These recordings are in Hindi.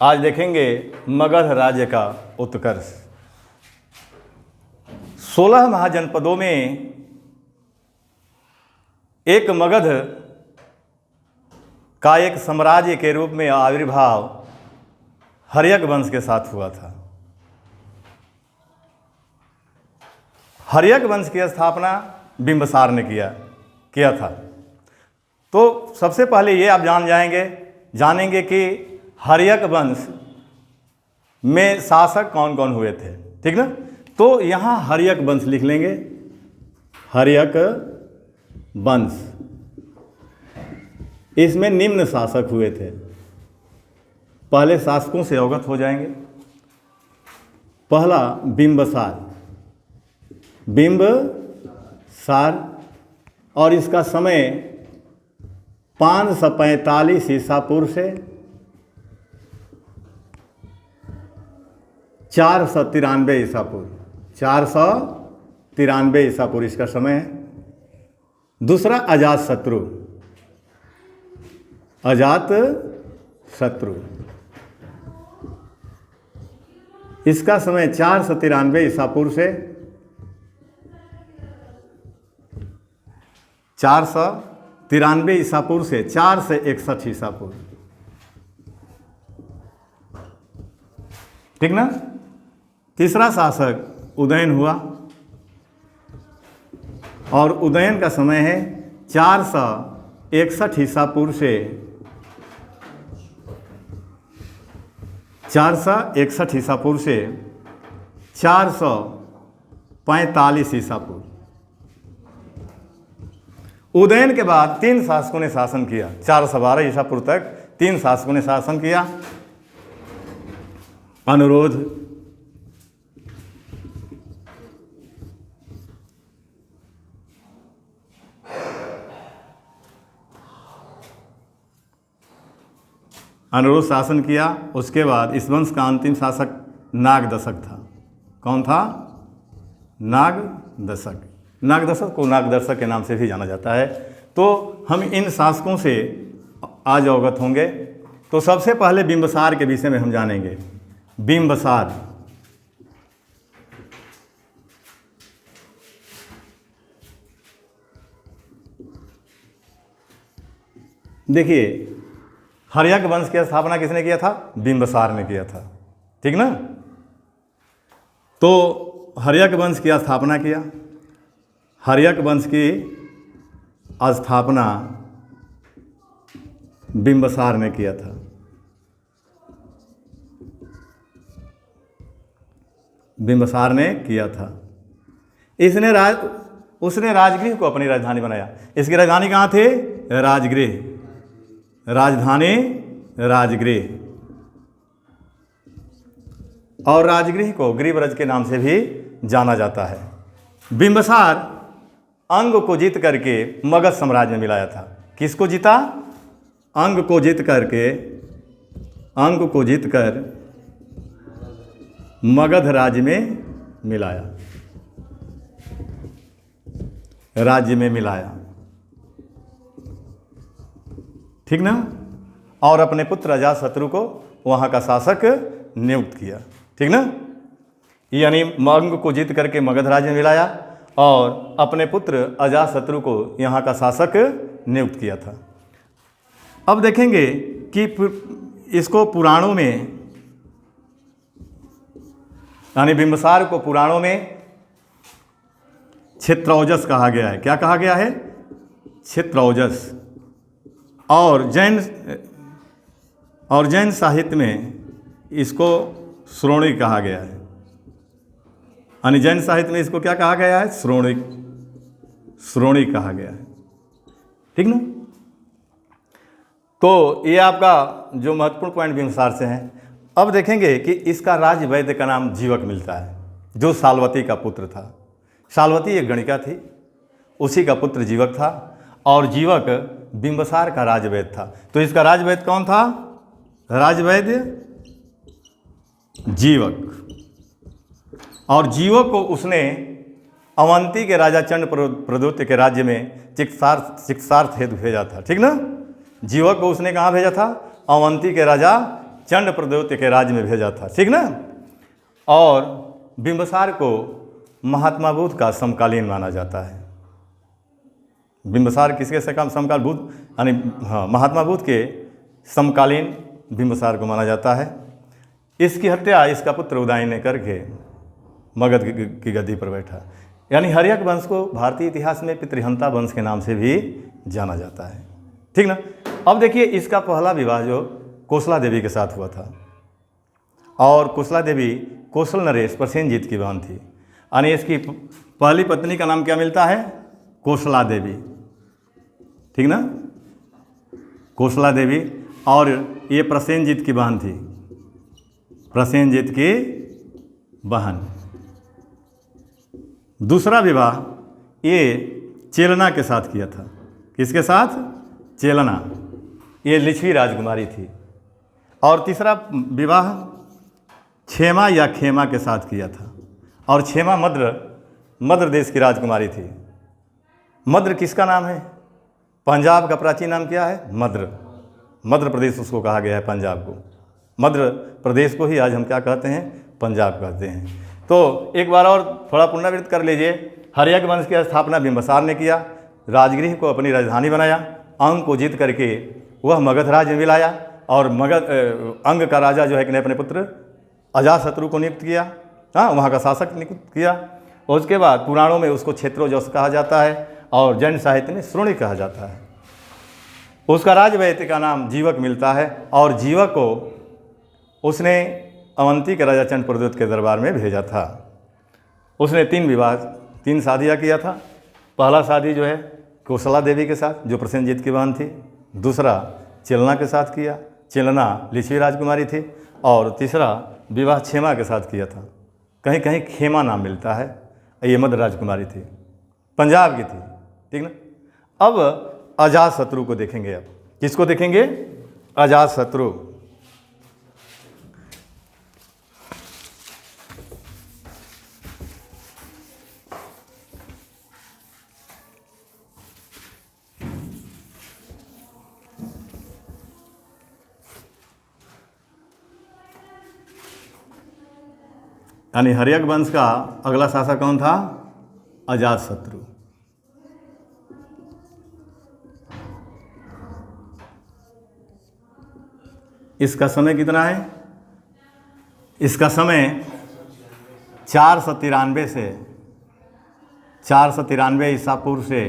आज देखेंगे मगध राज्य का उत्कर्ष। 16 महाजनपदों में एक मगध का एक साम्राज्य के रूप में आविर्भाव हर्यक वंश के साथ हुआ था। हर्यक वंश की स्थापना बिंबिसार ने किया था। तो सबसे पहले ये आप जानेंगे कि हर्यक वंश में शासक कौन कौन हुए थे, ठीक ना। तो यहाँ हर्यक वंश लिख लेंगे, हर्यक वंश। इसमें निम्न शासक हुए थे। पहले शासकों से अवगत हो जाएंगे। पहला बिंबिसार, और इसका समय 545 ईसा पूर्व से 493 ईसा पूर्व, 493 ईसा पूर्व इसका समय है। दूसरा अजातशत्रु, इसका समय 493 ईसा पूर्व से 493 ईसा पूर्व से 461 ईसा पूर्व, ठीक ना। तीसरा शासक उदयन हुआ और उदयन का समय है 461 ईसा पूर्व से 461 ईसा पूर्व से 445 ईसा पूर्व। उदयन के बाद 3 शासकों ने शासन किया। 412 ईसा पूर्व तक 3 शासकों ने शासन किया। अनुरोध, शासन किया। उसके बाद इस वंश का अंतिम शासक नागदशक था। कौन था? नागदशक। नागदशक को नागदर्शक के नाम से भी जाना जाता है। तो हम इन शासकों से आज अवगत होंगे। तो सबसे पहले बिंबिसार के विषय में हम जानेंगे। बिंबिसार, देखिए हर्यक वंश की स्थापना किसने किया था? बिंबिसार ने किया था, ठीक ना। तो हर्यक वंश की स्थापना किया। हर्यक वंश की स्थापना बिंबिसार ने किया था। बिंबिसार ने किया था। उसने राजगृह को अपनी राजधानी बनाया। इसकी राजधानी कहाँ थी? राजगृह, राजधानी राजगृह। और राजगृह को गृहव्रज के नाम से भी जाना जाता है। बिंबिसार अंग को जीत करके मगध साम्राज्य में मिलाया था। किसको जीता? अंग को जीत कर मगध राज्य में मिलाया, ठीक ना। और अपने पुत्र अजातशत्रु को वहाँ का शासक नियुक्त किया, ठीक ना। यानी अंग को जीत करके मगध राज्य में मिलाया और अपने पुत्र अजातशत्रु को यहाँ का शासक नियुक्त किया था। अब देखेंगे कि इसको पुराणों में, यानी बिंबिसार को पुराणों में क्षेत्रौजस कहा गया है। क्या कहा गया है? क्षेत्रौजस। और जैन साहित्य में इसको श्रोणी कहा गया है। यानी जैन साहित्य में इसको क्या कहा गया है? श्रोणी कहा गया है, ठीक ना। तो ये आपका जो महत्वपूर्ण पॉइंट बिंबिसार से है। अब देखेंगे कि इसका राज्य वैद्य का नाम जीवक मिलता है, जो शाल्वती का पुत्र था। शाल्वती एक गणिका थी, उसी का पुत्र जीवक था और जीवक बिंबिसार का राजवैद्य था। तो इसका राजवैद्य कौन था? राजवैद्य जीवक। और जीवक को उसने अवंती के राजा चंड प्रद्योत्य के राज्य में चिकित्सार्थ हेतु भेजा था, ठीक ना। जीवक को उसने कहाँ भेजा था? अवंती के राजा चंड प्रद्योत के राज्य में भेजा था, ठीक ना। और बिंबिसार को महात्मा बुद्ध का समकालीन माना जाता है। बिंबिसार किसके समकाल बुद्ध, यानी हाँ, महात्मा बुद्ध के समकालीन बिंबिसार को माना जाता है। इसकी हत्या इसका पुत्र उदयन ने करके मगध की गद्दी पर बैठा। यानी हर्यक वंश को भारतीय इतिहास में पितृहंता वंश के नाम से भी जाना जाता है, ठीक ना। अब देखिए, इसका पहला विवाह जो कोसला देवी के साथ हुआ था, और कोसला देवी कौशल नरेश प्रसेनजीत की बहन थी। यानी इसकी पहली पत्नी का नाम क्या मिलता है? कोसला देवी, ठीक ना, कोसला देवी। और ये प्रसेनजीत की बहन थी, प्रसेनजीत की बहन। दूसरा विवाह ये चेलना के साथ किया था। किसके साथ? चेलना, ये लिच्छवी राजकुमारी थी। और तीसरा विवाह क्षेमा या खेमा के साथ किया था। और क्षेमा मद्र देश की राजकुमारी थी। मद्र किसका नाम है? पंजाब का प्राचीन नाम क्या है? मध्य प्रदेश उसको कहा गया है, पंजाब को। मध्य प्रदेश को ही आज हम क्या कहते हैं? पंजाब कहते हैं। तो एक बार और थोड़ा पुनरावृत्त कर लीजिए। हर्यक वंश की स्थापना बिंबिसार ने किया, राजगृह को अपनी राजधानी बनाया, अंग को जीत करके वह मगध राज्य में मिलाया, और अंग का राजा जो है कि ने अपने पुत्र अजातशत्रु को नियुक्त किया, हाँ, वहाँ का शासक नियुक्त किया। और उसके बाद पुराणों में उसको क्षेत्रोजस कहा जाता है, और जैन साहित्य में श्रोणी कहा जाता है। उसका राजवैत्य का नाम जीवक मिलता है, और जीवक को उसने अवंती के राजा चंड प्रद्योत के दरबार में भेजा था। उसने 3 शादियाँ किया था। पहला शादी जो है कोसला देवी के साथ, जो प्रसेनजीत की बहन थी। दूसरा चेलना के साथ किया, चेलना लिच्छवी राजकुमारी थी। और तीसरा विवाह क्षेमा के साथ किया था। कहीं कहीं खेमा नाम मिलता है, ये मध्य राजकुमारी थी, पंजाब की थी, ठीक ना। अब अजातशत्रु को देखेंगे। अब किसको देखेंगे? अजातशत्रु। यानी हर्यक वंश का अगला शासक कौन था? अजातशत्रु। इसका समय कितना है? इसका समय 493 से 493 ईसा पूर्व से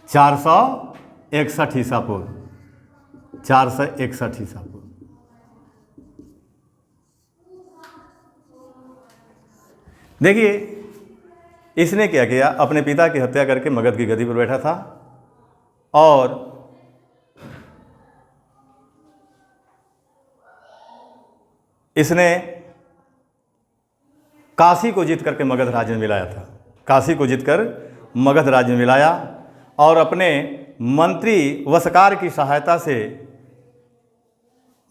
461 ईसा पूर्व, 461 ईसा पूर्व। देखिए, इसने क्या किया? अपने पिता की हत्या करके मगध की गद्दी पर बैठा था, और इसने काशी को जीत करके मगध राज्य में मिलाया था। काशी को जीतकर मगध राज्य में मिलाया, और अपने मंत्री वसकार की सहायता से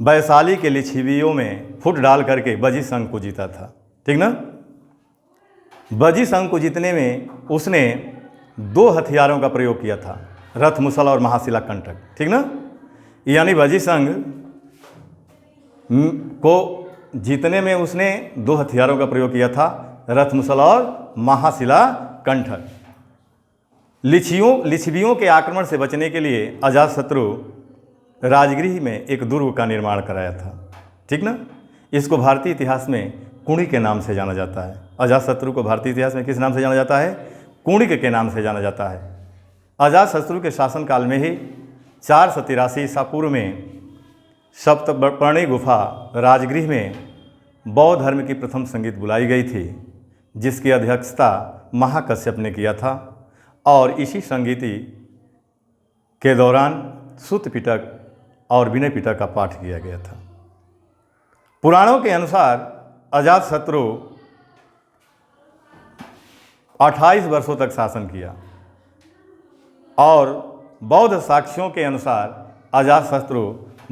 वैशाली के लिच्छवियों में फुट डाल करके बजी संघ को जीता था, ठीक ना। बजी संघ को जीतने में उसने 2 हथियारों का प्रयोग किया था, रथ मुसल और महाशिला कंटक, ठीक ना। यानी बजी संघ को जीतने में उसने 2 हथियारों का प्रयोग किया था, रथ मुसल और महाशिला कंटक। लिच्छवियों के आक्रमण से बचने के लिए अजातशत्रु राजगृह में एक दुर्ग का निर्माण कराया था, ठीक ना। इसको भारतीय इतिहास में कुणिक के नाम से जाना जाता है। अजातशत्रु को भारतीय इतिहास में किस नाम से जाना जाता है? कुणिक के नाम से जाना जाता है। अजातशत्रु के शासनकाल में ही 483 ईसा पूर्व में सप्तपर्णी गुफा राजगृह में बौद्ध धर्म की प्रथम संगीत बुलाई गई थी, जिसकी अध्यक्षता महाकश्यप ने किया था। और इसी संगीति के दौरान सूत पिटक और विनय पिटक का पाठ किया गया था। पुराणों के अनुसार अजातशत्रु 28 वर्षों तक शासन किया, और बौद्ध साक्ष्यों के अनुसार अजातशत्रु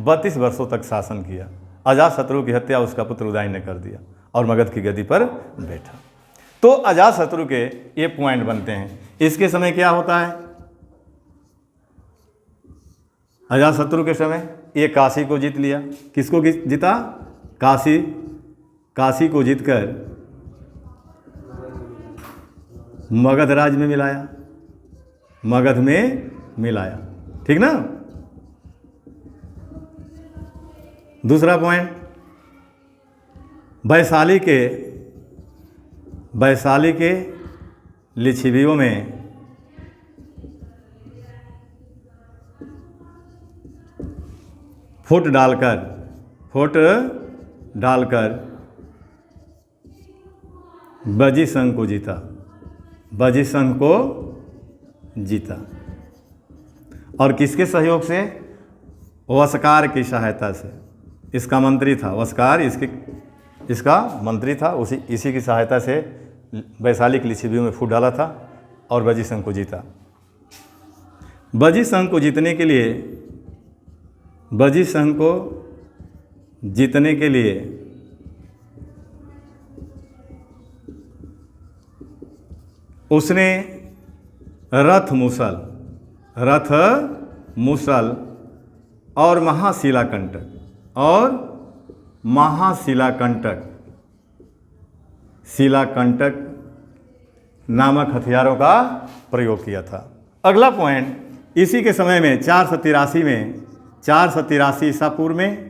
32 वर्षों तक शासन किया। अजातशत्रु की हत्या उसका पुत्र उदयन ने कर दिया और मगध की गद्दी पर बैठा। तो अजातशत्रु के ये पॉइंट बनते हैं। इसके समय क्या होता है? अजातशत्रु के समय ये काशी को जीत लिया। किसको जीता? काशी को जीतकर मगध राज्य में मिलाया, मगध में मिलाया। ठीक ना। दूसरा पॉइंट, वैशाली के लिच्छवियों में फुट डालकर बजी संघ को जीता। और किसके सहयोग से? वस्कार की सहायता से। इसका मंत्री था वस्कार, इसका मंत्री था, इसी की सहायता से वैशाली की लिच्छवियों में फूट डाला था और बजी संघ को जीता। बजी संघ को जीतने के लिए उसने रथ मूसल और शिलाकंटक नामक हथियारों का प्रयोग किया था। अगला पॉइंट, इसी के समय में 483 ईसा पूर्व में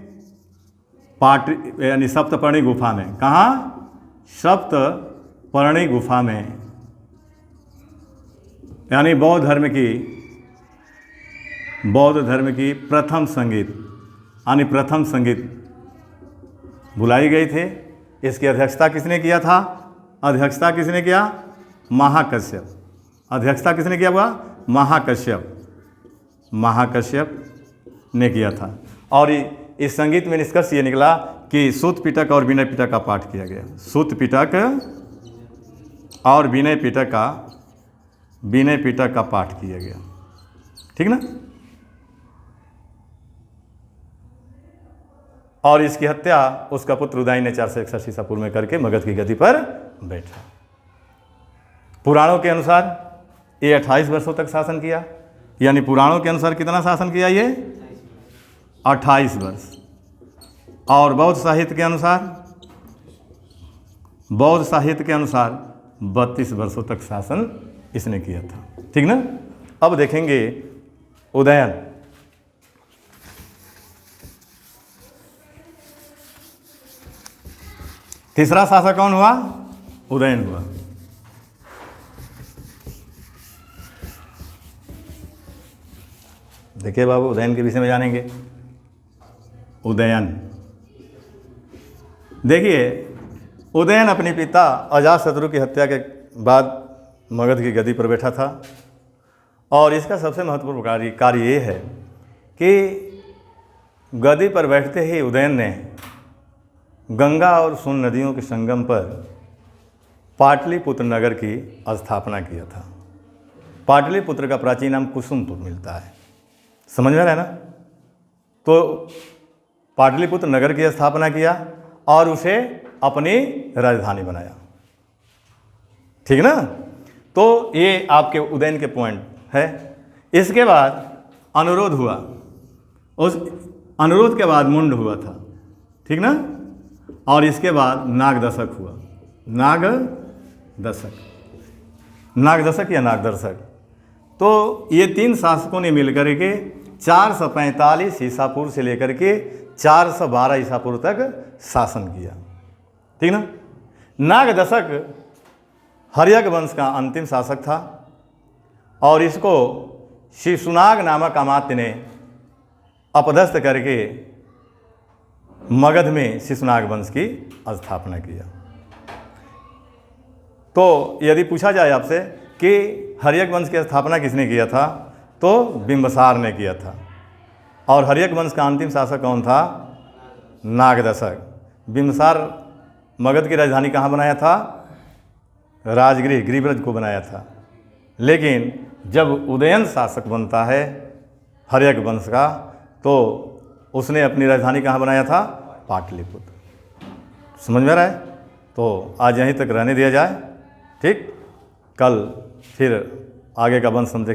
यानी सप्तपर्णी गुफा में, कहाँ? सप्तपर्णी गुफा में, यानी बौद्ध धर्म की प्रथम संगीत बुलाई गई थे। इसकी अध्यक्षता किसने किया था? महाकश्यप। अध्यक्षता किसने किया हुआ? महाकश्यप ने किया था। और इस संगीत में निष्कर्ष ये निकला कि सूत पिटक और विनय पिटक का पाठ किया गया। सूत पिटक और विनय पिटक का पाठ किया गया। ठीक ना। और इसकी हत्या उसका पुत्र उदयन ने 461 ईसा पूर्व में करके मगध की गद्दी पर बैठा। पुराणों के अनुसार ये 28 वर्षों तक शासन किया। यानी पुराणों के अनुसार कितना शासन किया? ये 28 वर्ष। और बौद्ध साहित्य के अनुसार 32 वर्षों तक शासन इसने किया था। ठीक ना। अब देखेंगे उदयन। तीसरा शासक कौन हुआ? उदयन हुआ। देखिए बाबू, उदयन के विषय में जानेंगे। उदयन, देखिए, उदयन अपने पिता अजातशत्रु की हत्या के बाद मगध की गद्दी पर बैठा था। और इसका सबसे महत्वपूर्ण कार्य ये है कि गद्दी पर बैठते ही उदयन ने गंगा और सोन नदियों के संगम पर पाटलिपुत्र नगर की स्थापना किया था। पाटलिपुत्र का प्राचीन नाम कुसुमपुर मिलता है। समझ में आ रहा है ना। तो पाटलिपुत्र नगर की स्थापना किया और उसे अपनी राजधानी बनाया। ठीक ना। तो ये आपके उदयन के पॉइंट है। इसके बाद अनुरोध हुआ। उस अनुरोध के बाद मुंड हुआ था। ठीक ना। और इसके बाद नागदशक हुआ। नागदशक या नागदर्शक। तो ये 3 शासकों ने मिलकर के 445 ईसा पूर्व से लेकर के 412 ईसा पूर्व तक शासन किया। ठीक ना। नागदशक हर्यक वंश का अंतिम शासक था और इसको शिशुनाग नामक अमात्य ने अपदस्थ करके मगध में शिशुनाग वंश की स्थापना किया। तो यदि पूछा जाए आपसे कि हर्यक वंश की स्थापना किसने किया था, तो बिंबसार ने किया था। और हर्यक वंश का अंतिम शासक कौन था? नागदशक। बिंबसार मगध की राजधानी कहाँ बनाया था? राजगृह, गिरिब्रज को बनाया था। लेकिन जब उदयन शासक बनता है हर्यक वंश का, तो उसने अपनी राजधानी कहाँ बनाया था? पाटलिपुत्र। समझ में आ रहा है। तो आज यहीं तक रहने दिया जाए। ठीक, कल फिर आगे का वंश हम देखें।